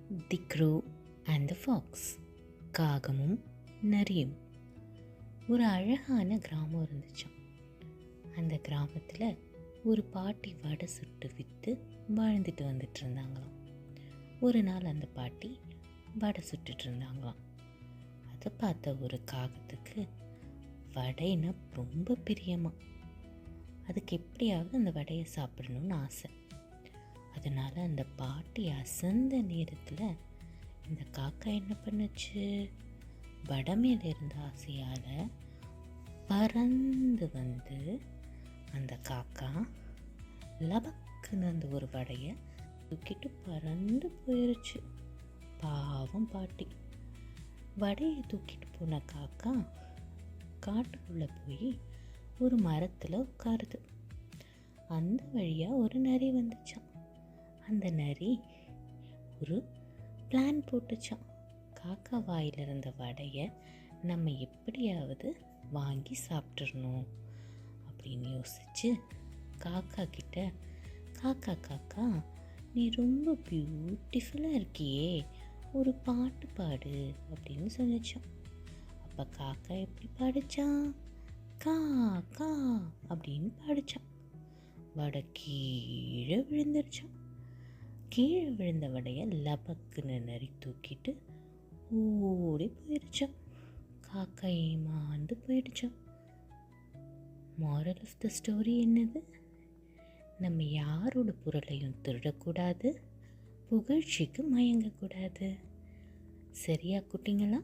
The crow and the fox. காகமும் நரியும். ஒரு அழகான கிராமம் இருந்துச்சாம். அந்த கிராமத்தில் ஒரு பாட்டி வடை சுட்டு விற்று வாழ்ந்துட்டு வந்துட்டு இருந்தாங்களாம். ஒரு நாள் அந்த பாட்டி வடை சுட்டுட்டு இருந்தாங்களாம். அதை பார்த்த ஒரு காகத்துக்கு வடைனா ரொம்ப பிரியமா. அதுக்கு எப்படியாவது அந்த வடையை சாப்பிடணும்னு ஆசை. அதனால் அந்த பாட்டி அசந்த நேரத்தில் இந்த காக்கா என்ன பண்ணுச்சு, வடை மேலே இருந்த ஆசையால் பறந்து வந்து அந்த காக்கா லபக்குன்னு அந்த ஒரு வடையை தூக்கிட்டு பறந்து போயிடுச்சு. பாவம் பாட்டி. வடையை தூக்கிட்டு போன காக்கா காட்டுக்குள்ளே போய் ஒரு மரத்தில் உட்காருது. அந்த வழியாக ஒரு நரி வந்துச்சான். அந்த நரி ஒரு பிளான் போட்டுச்சான். காக்கா வாயில் இருந்த வடையை நம்ம எப்படியாவது வாங்கி சாப்பிட்றணும் அப்படின்னு யோசிச்சு காக்கா கிட்ட, காக்கா காக்கா நீ ரொம்ப பியூட்டிஃபுல்லாக இருக்கியே, ஒரு பாட்டு பாடு அப்படின்னு சொல்லிச்சான். அப்போ காக்கா எப்படி பாடிச்சான், கா கா அப்படின்னு பாடிச்சான். வடை கீழே விழுந்துருச்சான். கீழே விழுந்த வடையை லபக்குன்னு நரி தூக்கிட்டு ஓடி போயிடுச்சான். காக்கா ஏமாந்து போயிடுச்சான். மாரல் ஆஃப் த ஸ்டோரி என்னது? நம்ம யாரோட பொருளையும் திருடக்கூடாது, புகழ்ச்சிக்கு மயங்கக்கூடாது. சரியா குட்டிங்களா?